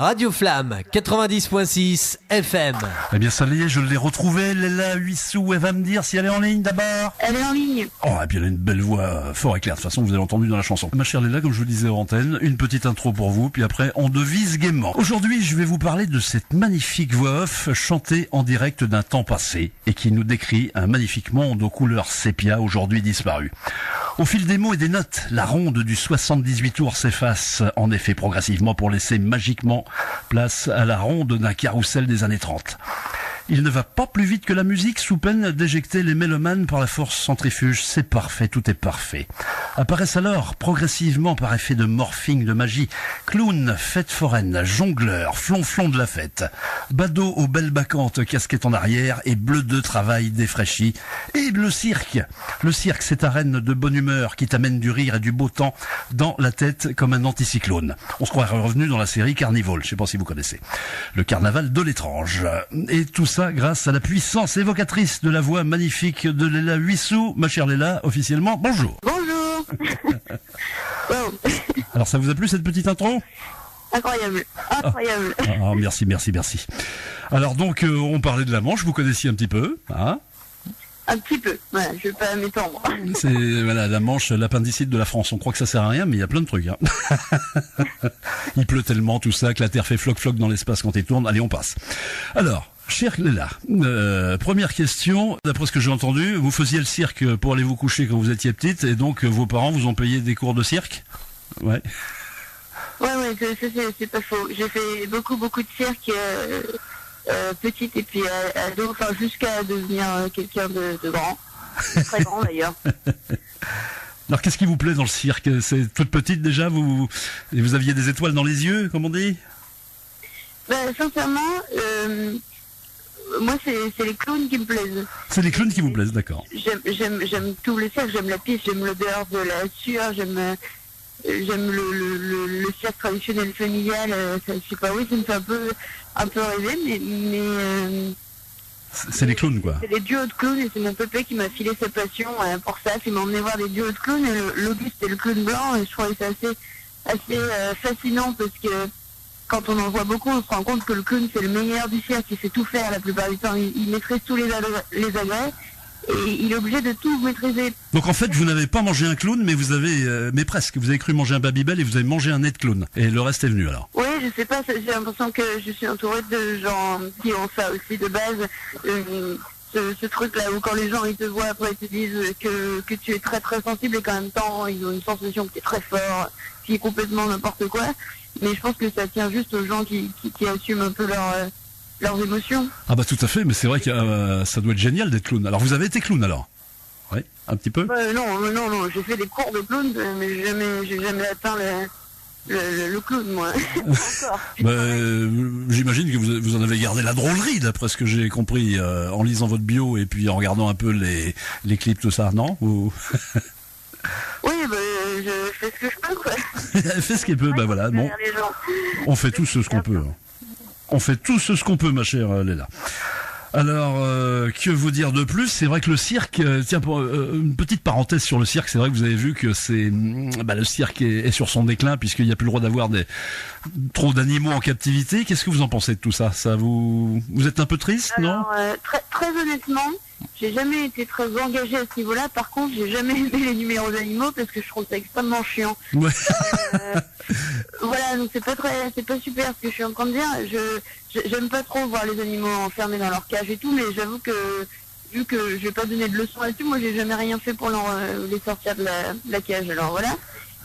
Radio Flamme 90.6 FM. Eh bien ça y est, je l'ai retrouvée, Léla Huissou. Elle va me dire si elle est en ligne d'abord. Elle est en ligne. Oh, et puis elle a une belle voix fort et claire. De toute façon, vous avez entendu dans la chanson. Ma chère Léla, comme je vous le disais en antenne, une petite intro pour vous, puis après on devise gaiement. Aujourd'hui, je vais vous parler de cette magnifique voix off chantée en direct d'un temps passé et qui nous décrit un magnifique monde aux couleurs sépia aujourd'hui disparu. Au fil des mots et des notes, la ronde du 78 tours s'efface en effet progressivement pour laisser magiquement place à la ronde d'un carrousel des années 30. Il ne va pas plus vite que la musique, sous peine d'éjecter les mélomanes par la force centrifuge. C'est parfait, tout est parfait. Apparaissent alors, progressivement par effet de morphing, de magie, clowns, fêtes foraines, jongleurs, flonflons de la fête, badauds aux belles bacchantes, casquettes en arrière et bleu de travail défraîchi. Et le cirque. Le cirque, cette arène de bonne humeur qui t'amène du rire et du beau temps dans la tête comme un anticyclone. On se croirait revenu dans la série Carnival, je sais pas si vous connaissez. Le carnaval de l'étrange. Et tout ça grâce à la puissance évocatrice de la voix magnifique de Léla Huissou. Ma chère Léla, officiellement, bonjour. Bonjour. Bon. Alors ça vous a plu cette petite intro ? Incroyable. Incroyable. Ah, merci. Alors donc on parlait de la Manche, vous connaissiez un petit peu, hein ? Un petit peu, voilà, je vais pas m'étendre. C'est voilà, la Manche, l'appendicite de la France. On croit que ça sert à rien, mais il y a plein de trucs. Hein. Il pleut tellement, tout ça, que la Terre fait floc-floc dans l'espace quand elle tourne. Allez, on passe. Alors, chère Léla, première question. D'après ce que j'ai entendu, vous faisiez le cirque pour aller vous coucher quand vous étiez petite, et donc vos parents vous ont payé des cours de cirque ? Ouais. Ouais, c'est pas faux. J'ai fait beaucoup de cirque petite et puis ado, enfin jusqu'à devenir quelqu'un de grand. Très grand d'ailleurs. Alors qu'est-ce qui vous plaît dans le cirque ? C'est toute petite déjà, vous aviez des étoiles dans les yeux, comme on dit ? Ben, sincèrement, moi c'est les clowns qui me plaisent. C'est les clowns qui vous plaisent, d'accord. J'aime tout le cirque, j'aime la piste, j'aime l'odeur de la sueur, j'aime le cirque traditionnel familial, ça, je sais pas, oui, ça me fait un peu rêver, mais c'est les clowns, quoi. C'est les duos de clowns, et c'est mon pépé qui m'a filé sa passion pour ça. Il m'a emmené voir des duos de clowns, et l'Auguste et le clown blanc, et je trouvais ça assez fascinant, parce que quand on en voit beaucoup, on se rend compte que le clown, c'est le meilleur du cirque, il sait tout faire la plupart du temps, il maîtrise tous les agrès, et il est obligé de tout maîtriser. Donc en fait, vous n'avez pas mangé un clown, mais vous avez, mais presque, vous avez cru manger un Babybel et vous avez mangé un nez de clown. Et le reste est venu alors. Oui, je sais pas, j'ai l'impression que je suis entourée de gens qui ont ça aussi de base. Ce truc-là où quand les gens ils te voient après ils te disent que tu es très très sensible et qu'en même temps ils ont une sensation que tu es très fort, qui est complètement n'importe quoi. Mais je pense que ça tient juste aux gens qui assument un peu leurs émotions. Ah bah tout à fait, mais c'est vrai que ça doit être génial d'être clown. Alors vous avez été clown alors ? Oui, un petit peu ? Non, j'ai fait des cours de clown, mais j'ai jamais atteint le clown, moi. Encore. J'imagine que vous en avez gardé la drôlerie, d'après ce que j'ai compris, en lisant votre bio et puis en regardant un peu les clips, tout ça, non ? Ou... Oui, je fais ce que je peux, quoi. Elle fait ce qu'elle peut, voilà. Bon, on fait tous ce qu'on peut. On fait tous ce qu'on peut, ma chère Léla. Alors, que vous dire de plus ? C'est vrai que le cirque, tiens, pour une petite parenthèse sur le cirque, c'est vrai que vous avez vu que le cirque est sur son déclin puisqu'il n'y a plus le droit d'avoir trop d'animaux en captivité. Qu'est-ce que vous en pensez de tout ça ? Ça vous êtes un peu triste, non ? Très honnêtement, j'ai jamais été très engagée à ce niveau-là. Par contre, j'ai jamais aimé les numéros d'animaux parce que je trouve ça extrêmement chiant. Ouais. Voilà, donc c'est pas super ce que je suis en train de dire. J'aime pas trop voir les animaux enfermés dans leur cage et tout, mais j'avoue que vu que je vais pas donner de leçons là-dessus, moi j'ai jamais rien fait pour les sortir de la cage. Alors voilà.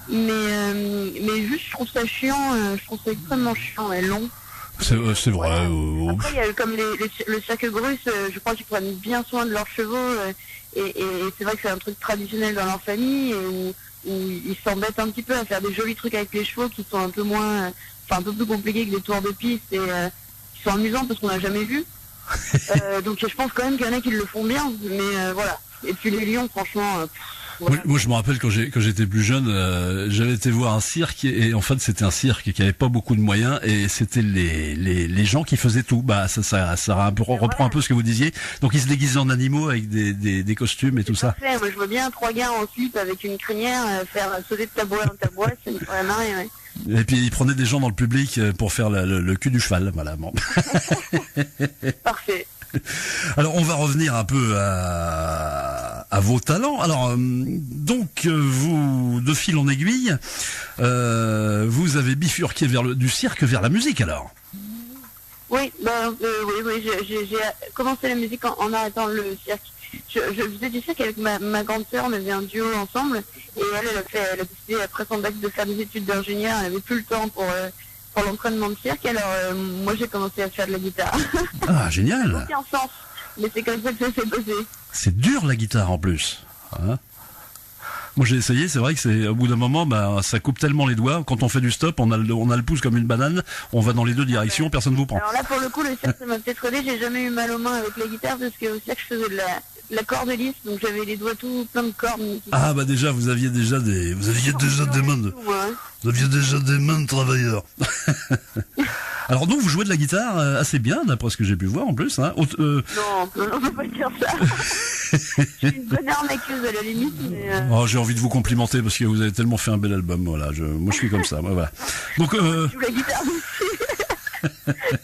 Mais juste je trouve ça chiant, je trouve ça extrêmement chiant et long. C'est vrai. Après, il y a comme le cirque Grus, je crois qu'ils prennent bien soin de leurs chevaux, et c'est vrai que c'est un truc traditionnel dans leur famille, et où ils s'embêtent un petit peu à faire des jolis trucs avec les chevaux qui sont un peu un peu plus compliqués que des tours de piste, et qui sont amusants parce qu'on n'a jamais vu. Donc je pense quand même qu'il y en a qui le font bien, mais voilà. Et puis les lions, franchement... Voilà. Moi, je me rappelle quand j'étais plus jeune, j'avais été voir un cirque et en fait c'était un cirque qui avait pas beaucoup de moyens et c'était les gens qui faisaient tout. Bah ça reprend un peu ce que vous disiez. Donc ils se déguisaient en animaux avec des costumes et tout ça. Moi je vois bien 3 gars ensuite avec une crinière faire sauter de tabouret en tabouret, ça me ferait marrer. Ouais. Et puis il prenait des gens dans le public pour faire le cul du cheval, voilà. Bon. Parfait. Alors on va revenir un peu à vos talents. Alors donc vous, de fil en aiguille, vous avez bifurqué du cirque vers la musique alors. Oui, oui, j'ai commencé la musique en arrêtant le cirque. Je faisais du cirque avec ma grande sœur, on avait un duo ensemble, et elle a décidé après son bac de faire des études d'ingénieur, elle avait plus le temps pour l'entraînement de cirque, alors moi j'ai commencé à faire de la guitare. Ah, génial. Aucun sens, mais c'est comme ça que ça s'est passé. C'est dur la guitare en plus. Hein, moi j'ai essayé, c'est vrai que c'est au bout d'un moment, ça coupe tellement les doigts. Quand on fait du stop, on a le pouce comme une banane, on va dans les deux directions, personne ne vous prend. Alors là pour le coup le cirque ça m'a peut-être aidé, j'ai jamais eu mal aux mains avec la guitare parce que au cirque je faisais de la corde lisse, donc j'avais les doigts tout plein de cordes. Ah bah déjà vous aviez déjà des mains de travailleurs. Alors donc vous jouez de la guitare assez bien d'après ce que j'ai pu voir en plus. Hein. Non, on peut pas dire ça. Je suis une bonne arnaqueuse à la limite. Mais Oh, j'ai envie de vous complimenter parce que vous avez tellement fait un bel album. Voilà, moi je suis comme ça. Voilà. Donc je joue la guitare aussi.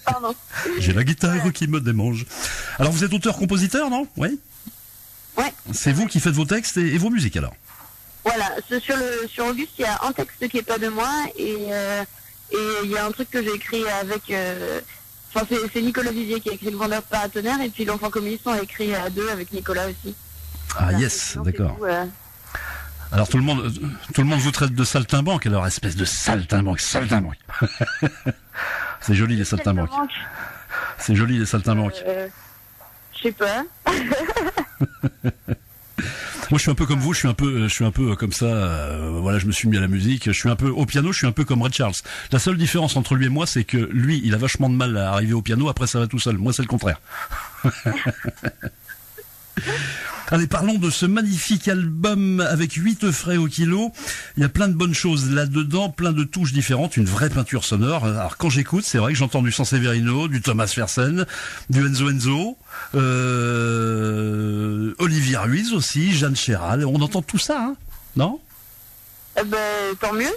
Pardon. J'ai la guitare qui me démange. Alors vous êtes auteur-compositeur, non? Oui. Ouais. C'est vous qui faites vos textes et vos musiques alors. Voilà, sur Auguste, il y a un texte qui est pas de moi et il y a un truc que j'ai écrit avec. Enfin, c'est Nicolas Vivier qui a écrit Le Vendeur de Paratonnerre et puis L'Enfant Communiste on a écrit à deux avec Nicolas aussi. Ah voilà, yes, d'accord. Alors tout le monde vous traite de saltimbanque, alors espèce de saltimbanque. C'est joli les saltimbanques. C'est joli les saltimbanques. Je sais pas. Moi, je suis un peu comme vous, je suis un peu comme ça. Voilà, je me suis mis à la musique. Je suis un peu au piano, je suis un peu comme Ray Charles. La seule différence entre lui et moi, c'est que lui, il a vachement de mal à arriver au piano. Après, ça va tout seul. Moi, c'est le contraire. Allez, parlons de ce magnifique album avec 8 œufs frais au kilo. Il y a plein de bonnes choses là-dedans, plein de touches différentes, une vraie peinture sonore. Alors quand j'écoute, c'est vrai que j'entends du Sanseverino, du Thomas Fersen, du Enzo, Olivia Ruiz aussi, Jeanne Chéral. On entend tout ça, hein? Non? Tant mieux.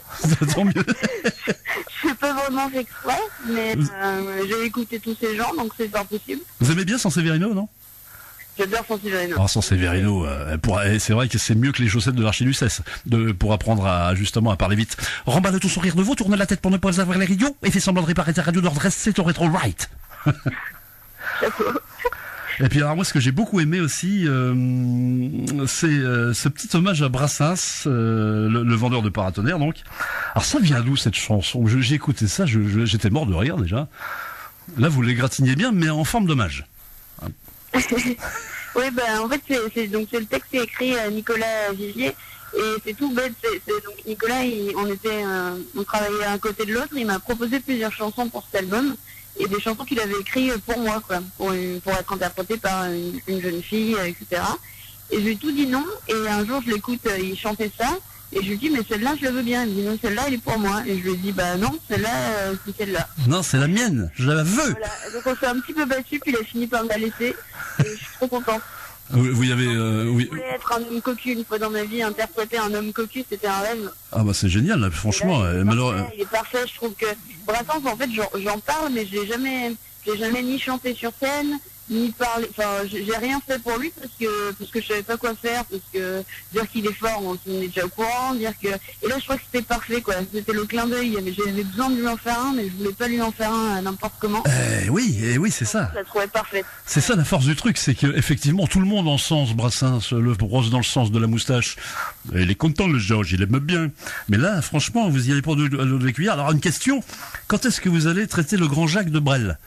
Tant mieux. Je sais pas vraiment fait exprès, mais j'ai écouté tous ces gens, donc c'est pas possible. Vous aimez bien Sanseverino, non? J'adore Sanseverino. Ah, Sanseverino, c'est vrai que c'est mieux que les chaussettes de l'archiduchesse pour apprendre justement à parler vite. Remballe ton sourire de veau, tourne la tête pour ne pas avoir les rideaux et fais semblant de réparer ta radio d'ordre, c'est au rétro right. Chapeau. Et puis alors moi ce que j'ai beaucoup aimé aussi, c'est ce petit hommage à Brassens, le vendeur de paratonnerre donc. Alors ça vient d'où cette chanson? J'ai écouté ça, j'étais mort de rire déjà. Là vous l'égratignez bien mais en forme d'hommage. Oui, en fait, c'est le texte qui est écrit à Nicolas Vivier, et c'est tout bête. Donc Nicolas, on travaillait à un côté de l'autre. Il m'a proposé plusieurs chansons pour cet album, et des chansons qu'il avait écrites pour moi, quoi, pour être interprétées par une jeune fille, etc. Et je lui ai tout dit non, et un jour je l'écoute, il chantait ça, et je lui dis mais celle-là je la veux bien. Il me dit non, celle-là elle est pour moi, et je lui ai dit non, celle-là c'est celle-là. Non, c'est la mienne, je la veux. Voilà. Donc on s'est un petit peu battu, puis il a fini par me la laisser, et je suis trop contente. Vous y avez, oui. Je voulais être un homme cocu une fois dans ma vie, interpréter un homme cocu, c'était un rêve. Ah bah c'est génial, là, franchement. Il est parfait, je trouve que Brassens, en fait, j'en parle, mais je l'ai jamais ni chanté sur scène, ni parlé. Enfin, j'ai rien fait pour lui parce que je savais pas quoi faire, parce que dire qu'il est fort, on est déjà au courant, dire que. Et là, je crois que c'était parfait, quoi. C'était le clin d'œil. J'avais besoin de lui en faire un, mais je voulais pas lui en faire un n'importe comment. Oui, c'est ça. Je la trouvais parfaite. C'est ça la force du truc, c'est que effectivement tout le monde en sens Brassens, le brosse dans le sens de la moustache. Il est content le Georges, il aime bien. Mais là, franchement, vous y allez pour de la cuillère. Alors une question, quand est-ce que vous allez traiter le grand Jacques de Brel?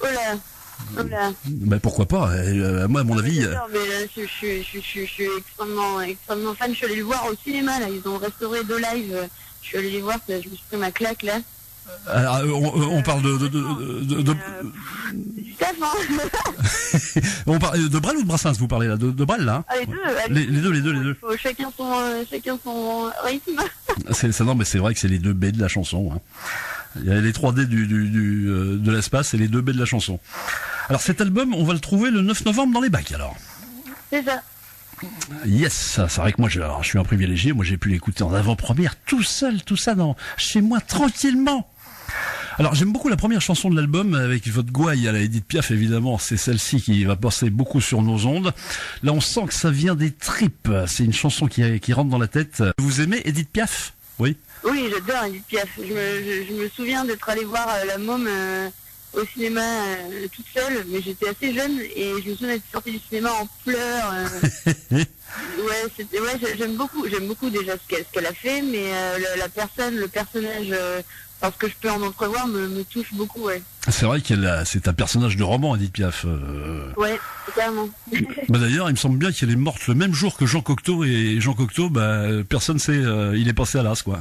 Oh là. Pourquoi pas, moi à mon avis. Non, mais là, je suis extrêmement fan. Je suis allé le voir au cinéma, là. Ils ont restauré 2 lives. Je suis allé les voir, je me suis pris ma claque là. Alors, on parle de C'est du taf, hein. On parle de Brel ou de Brassens, vous parlez là de Brel là, hein? Ah, les deux. Chacun son rythme. Non mais c'est vrai que c'est les 2 B de la chanson, hein. Il y a les 3D de l'espace et les 2 B de la chanson. Alors cet album, on va le trouver le 9 novembre dans les bacs alors. C'est ça. Yes, c'est vrai que moi je suis un privilégié, moi j'ai pu l'écouter en avant-première tout seul, tout ça chez moi tranquillement. Alors j'aime beaucoup la première chanson de l'album avec votre gouaille à la Edith Piaf, évidemment, c'est celle-ci qui va passer beaucoup sur nos ondes. Là on sent que ça vient des tripes, c'est une chanson qui rentre dans la tête. Vous aimez Edith Piaf? Oui. Oui, j'adore Edith Piaf. Je me souviens d'être allée voir La Môme au cinéma toute seule, mais j'étais assez jeune et je me souviens d'être sortie du cinéma en pleurs. J'aime beaucoup déjà ce qu'elle a fait, mais la personne, le personnage, parce que je peux en entrevoir, me touche beaucoup, ouais. C'est vrai c'est un personnage de roman, Edith Piaf. Ouais, carrément. D'ailleurs, il me semble bien qu'elle est morte le même jour que Jean Cocteau, et Jean Cocteau, personne sait, il est passé à l'as, quoi.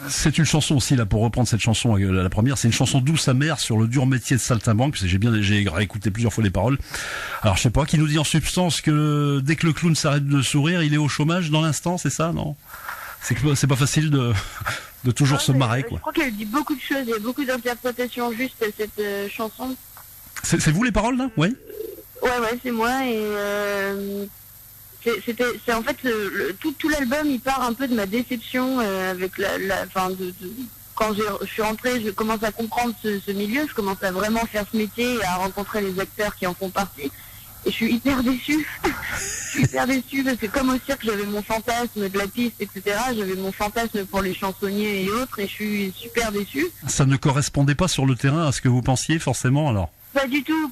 C'est une chanson aussi, là, pour reprendre cette chanson, la première, c'est une chanson douce amère sur le dur métier de saltimbanque, parce que j'ai réécouté plusieurs fois les paroles. Alors, je sais pas, qui nous dit en substance que dès que le clown s'arrête de sourire, il est au chômage dans l'instant, c'est ça, non? C'est pas facile de toujours se marrer, quoi. Je crois qu'elle dit beaucoup de choses, il y a beaucoup d'interprétations justes à cette chanson. C'est vous les paroles, là? Oui. Ouais, c'est moi, et c'est en fait tout l'album, il part un peu de ma déception avec quand je suis rentrée, je commence à comprendre ce milieu, je commence à vraiment faire ce métier et à rencontrer les acteurs qui en font partie. Et je suis hyper déçue. Je suis hyper déçue parce que comme au cirque, j'avais mon fantasme de la piste, etc. J'avais mon fantasme pour les chansonniers et autres, et je suis super déçue. Ça ne correspondait pas sur le terrain à ce que vous pensiez forcément, alors? Pas du tout.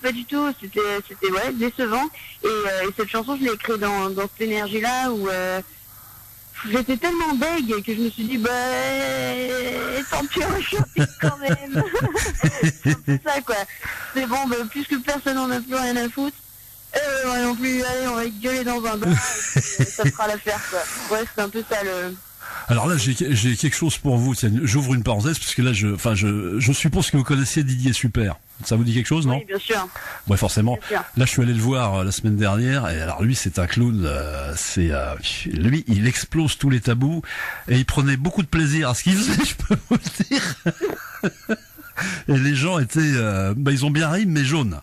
C'était décevant. Et cette chanson, je l'ai écrite dans cette énergie-là où j'étais tellement bègue que je me suis dit, tant pis, on va chanter quand même. C'est un peu ça, quoi. C'est bon, puisque personne n'en a plus rien à foutre. Ouais, non plus, allez, on va gueuler dans un bar, et puis, ça fera l'affaire, quoi. Ouais, c'est un peu ça le... Alors là, j'ai quelque chose pour vous. Tiens, j'ouvre une parenthèse parce que là, je suppose que vous connaissiez Didier Super. Ça vous dit quelque chose, non? Oui, bien sûr. Ouais, forcément. Bien sûr. Là, je suis allé le voir la semaine dernière. Et alors, lui, c'est un clown. Lui, il explose tous les tabous et il prenait beaucoup de plaisir à ce qu'il faisait. Je peux vous le dire. Et les gens étaient, ils ont bien ri, mais jaunes.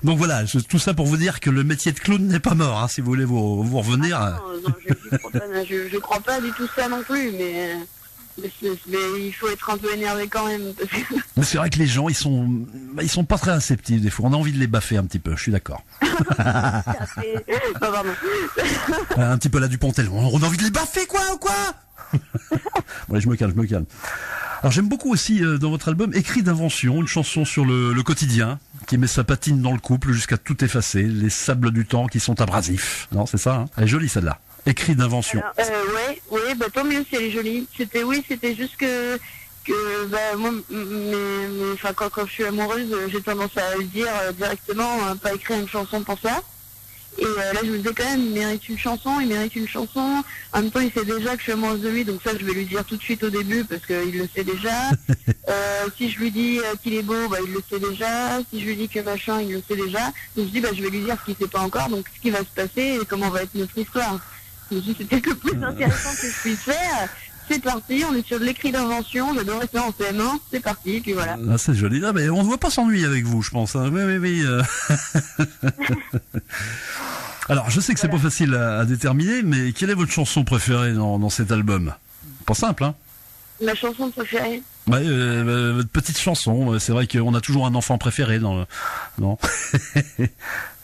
Donc voilà, tout ça pour vous dire que le métier de clown n'est pas mort, hein, si vous voulez vous revenir. Non, je crois pas du tout ça non plus, mais il faut être un peu énervé quand même. Parce que... Mais c'est vrai que les gens, ils sont pas très réceptifs des fois. On a envie de les baffer un petit peu, je suis d'accord. Pardon. Un petit peu là du Pontel. On a envie de les baffer, quoi. Bon, allez, je me calme. Alors j'aime beaucoup aussi dans votre album Écrit d'invention, une chanson sur le quotidien qui met sa patine dans le couple jusqu'à tout effacer, les sables du temps qui sont abrasifs. Non, c'est ça, hein. Elle est jolie celle-là. Écrit d'invention. Ouais, tant mieux si elle est jolie. C'était juste que moi, quand je suis amoureuse, j'ai tendance à le dire directement, pas écrire une chanson pour ça. Et là, je me disais quand même, il mérite une chanson. En même temps, il sait déjà que je suis amoureuse de lui, donc ça, je vais lui dire tout de suite au début, parce qu'il le sait déjà. Si je lui dis qu'il est beau, il le sait déjà. Si je lui dis que machin, il le sait déjà. Donc je dis, je vais lui dire ce qu'il sait pas encore, donc ce qui va se passer et comment va être notre histoire. Je me dis, c'était le plus intéressant que je puisse faire. C'est parti, on est sur de l'écrit d'invention, j'adorais ça en CM1, c'est parti, puis voilà. Ah, c'est joli, mais on ne voit pas s'ennuyer avec vous, je pense. Hein. Oui. Alors, je sais que c'est pas facile à déterminer, mais quelle est votre chanson préférée dans cet album? Pas simple, hein? Ma chanson préférée? Ouais, votre petite chanson, c'est vrai qu'on a toujours un enfant préféré non?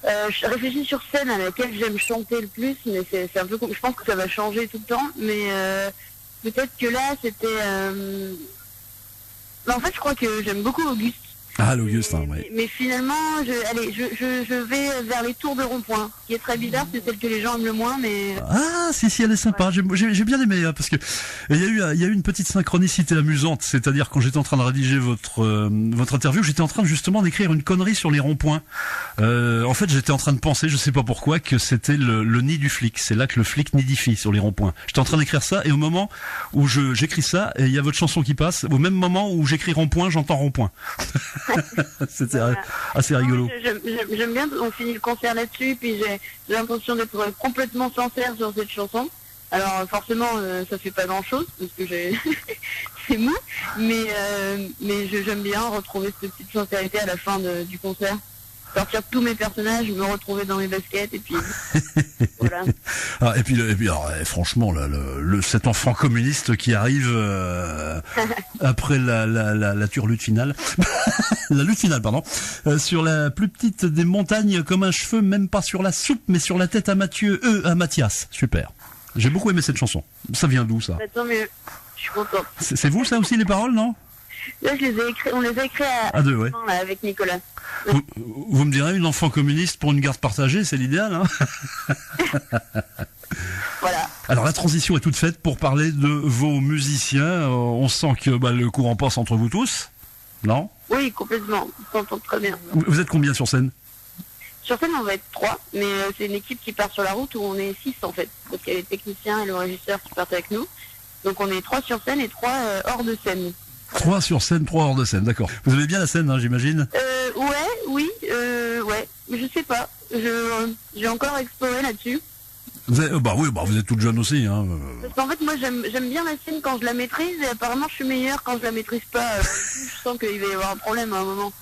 Je réfléchis sur scène à laquelle j'aime chanter le plus, mais c'est un peu... Je pense que ça va changer tout le temps, mais... Peut-être que là, c'était... En fait, je crois que j'aime beaucoup Auguste. Ah, l'Augustin, oui. Mais finalement, je vais vers les tours de rond-point. Ce qui est très bizarre, c'est celle que les gens aiment le moins, mais... Ah, si, elle est sympa. Ouais. J'ai bien aimé, parce que il y a eu une petite synchronicité amusante. C'est-à-dire, quand j'étais en train de rédiger votre interview, j'étais en train justement d'écrire une connerie sur les ronds-points. En fait, j'étais en train de penser, je sais pas pourquoi, que c'était le nid du flic. C'est là que le flic nidifie, sur les ronds-points. J'étais en train d'écrire ça, et au moment où j'écris ça, il y a votre chanson qui passe. Au même moment où j'écris rond-point, j'entends rond-point. C'était assez rigolo. J'aime bien, on finit le concert là-dessus, puis j'ai l'impression d'être complètement sincère sur cette chanson. Alors forcément, ça fait pas grand-chose, parce que c'est mou, mais j'aime bien retrouver cette petite sincérité à la fin du concert. sortir tous mes personnages, me retrouver dans mes baskets, et puis voilà. Ah, et puis alors, franchement, cet enfant communiste qui arrive après la turlute finale, la lutte finale, pardon, sur la plus petite des montagnes, comme un cheveu, même pas sur la soupe, mais sur la tête à Mathias. Super. J'ai beaucoup aimé cette chanson. Ça vient d'où, ça? Tant mieux. Je suis contente. C'est vous, ça aussi, les paroles, non? Là, on les a écrits à deux, ouais. Là, avec Nicolas. Vous me direz, une enfant communiste pour une garde partagée, c'est l'idéal, hein? Voilà. Alors la transition est toute faite pour parler de vos musiciens. On sent que le courant passe entre vous tous, non? Oui, complètement. On s'entend très bien. Vous êtes combien sur scène? Sur scène, on va être 3, mais c'est une équipe qui part sur la route où on est 6 en fait. Parce qu'il y a les techniciens et le régisseur qui partent avec nous. Donc on est 3 sur scène et 3 hors de scène. 3 sur scène, 3 hors de scène, d'accord. Vous avez bien la scène, hein, j'imagine? Ouais. Mais je sais pas. J'ai encore exploré là-dessus. Vous êtes toute jeune aussi, hein. Parce qu'en fait, moi, j'aime bien la scène quand je la maîtrise, et apparemment, je suis meilleure quand je la maîtrise pas. Je sens qu'il va y avoir un problème à un moment.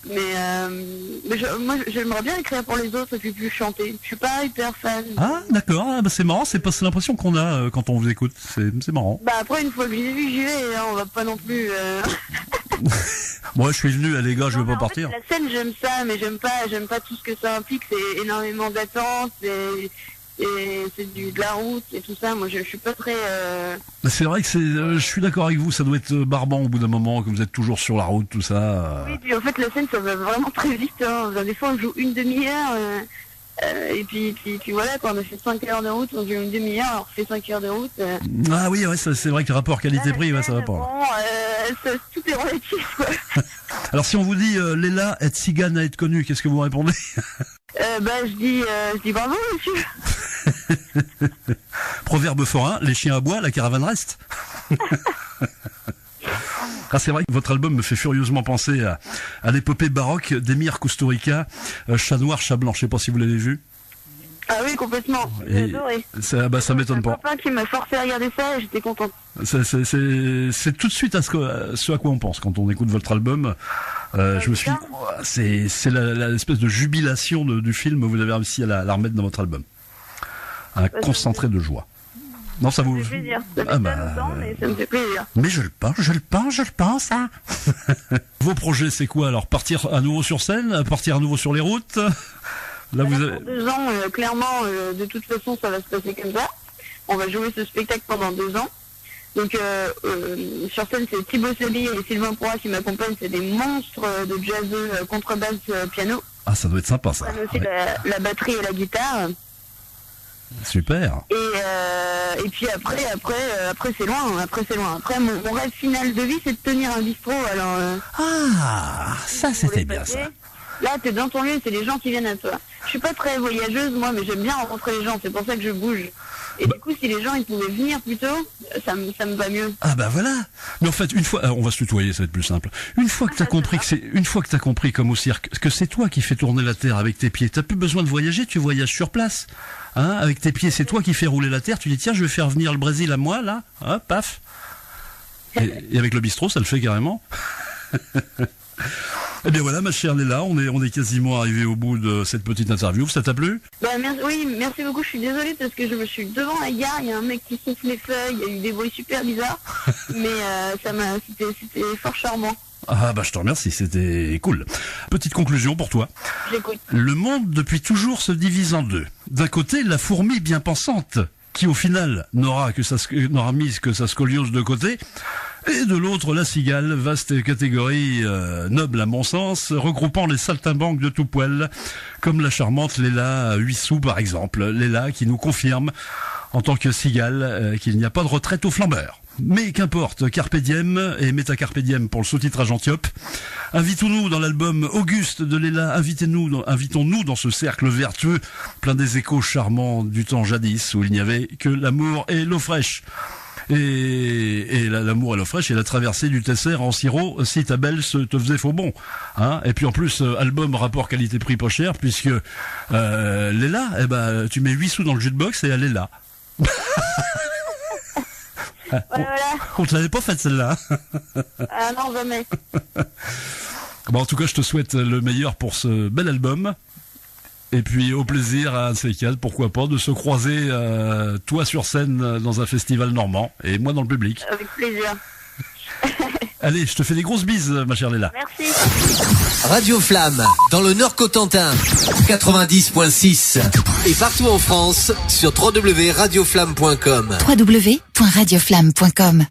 Moi, j'aimerais bien écrire pour les autres et puis plus chanter. Je suis pas hyper fan. Ah, d'accord. Ah, c'est marrant. C'est l'impression qu'on a quand on vous écoute. C'est marrant. Après, une fois que j'ai vu, j'y vais. Hein, on va pas non plus. Moi, je suis venu, les gars, je veux pas partir. Fait, la scène, j'aime ça, mais j'aime pas tout ce que ça implique. C'est énormément d'attentes. C'est de la route et tout ça. Moi, je suis pas très. C'est vrai que je suis d'accord avec vous. Ça doit être barbant au bout d'un moment que vous êtes toujours sur la route, tout ça. Oui, puis en fait, la scène, ça va vraiment très vite. Hein. Des fois, on joue une demi-heure. Et puis voilà, quand on a fait 5 heures de route, on joue une demi-heure, alors on fait 5 heures de route. Ah oui, ouais, c'est vrai que le rapport qualité-prix, ça va pas. Bon, tout est relatif, quoi. Alors si on vous dit Léla est cigane à être connue, qu'est-ce que vous répondez? Je dis bravo, monsieur. Proverbe forain, les chiens aboient, la caravane reste. Ah, c'est vrai que votre album me fait furieusement penser à l'épopée baroque d'Emir Kusturica, Chat noir, chat blanc. Je sais pas si vous l'avez vu. Ah oui, complètement. J'ai adoré. Ça m'étonne pas. Un copain qui m'a forcé à regarder ça et j'étais contente. C'est tout de suite à ce à quoi on pense quand on écoute votre album. Je me suis dit, c'est l'espèce de jubilation du film. Vous avez réussi à la remettre dans votre album. Un concentré de joie. Non, ça vous fait plaisir. Ça fait pas longtemps, mais ça me fait plaisir. Mais je le pense, hein. Vos projets, c'est quoi alors? Partir à nouveau sur scène, partir à nouveau sur les routes? Là, vous avez... Pour 2 ans, clairement, de toute façon, ça va se passer comme ça. On va jouer ce spectacle pendant 2 ans. Donc, sur scène, c'est Thibaut Sabi et Sylvain Proie qui m'accompagnent. C'est des monstres de jazzeux, contrebasse, piano. Ah, ça doit être sympa, ça. On a aussi la batterie et la guitare. Super. Et puis après c'est loin. Après, mon rêve final de vie, c'est de tenir un bistrot. Alors. Ça c'était bien ça. Là, t'es dans ton lieu, c'est les gens qui viennent à toi. Je suis pas très voyageuse, moi, mais j'aime bien rencontrer les gens. C'est pour ça que je bouge. Et du coup, si les gens ils pouvaient venir plus tôt, ça me va mieux. Ah bah voilà. Mais en fait, une fois, on va se tutoyer, ça va être plus simple. Une fois que t'as compris comme au cirque, que c'est toi qui fais tourner la terre avec tes pieds, t'as plus besoin de voyager, tu voyages sur place. Hein, avec tes pieds, c'est toi qui fais rouler la terre. Tu dis tiens, je vais faire venir le Brésil à moi là. Hop, paf. Et avec le bistrot, ça le fait carrément. Eh bien voilà, ma chère Léla, on est quasiment arrivé au bout de cette petite interview. Ça t'a plu? Merci beaucoup. Je suis désolée parce que je me suis devant la gare, il y a un mec qui souffle les feuilles, il y a eu des bruits super bizarres, mais c'était fort charmant. Ah bah je te remercie, c'était cool. Petite conclusion pour toi. J'écoute. Le monde depuis toujours se divise en deux. D'un côté, la fourmi bien pensante, qui au final n'aura mis que sa scoliose de côté. Et de l'autre, la cigale, vaste catégorie noble à mon sens, regroupant les saltimbanques de tout poil, comme la charmante Léla 8 sous par exemple. Léla qui nous confirme, en tant que cigale, qu'il n'y a pas de retraite aux flambeurs. Mais qu'importe, Carpe Diem et Meta Carpe Diem pour le sous-titrage Antiope. Invitons-nous dans l'album Auguste de Léla, invitons-nous dans ce cercle vertueux, plein des échos charmants du temps jadis où il n'y avait que l'amour et l'eau fraîche. Et l'amour et l'eau fraîche et la traversée du Tesser en sirop si ta belle te faisait faux bon, hein. Et puis en plus album rapport qualité-prix pas cher puisque Léla, tu mets 8 sous dans le jukebox et elle est là. Voilà. On te l'avait pas faite celle-là. Ah non, jamais. Bon, en tout cas, je te souhaite le meilleur pour ce bel album. Et puis au plaisir à C4, pourquoi pas, de se croiser toi sur scène dans un festival normand et moi dans le public. Avec plaisir. Allez, je te fais des grosses bises, ma chère Léla. Merci. Radio Flamme, dans le Nord-Cotentin, 90.6. Et partout en France, sur www.radioflamme.com. www.radioflamme.com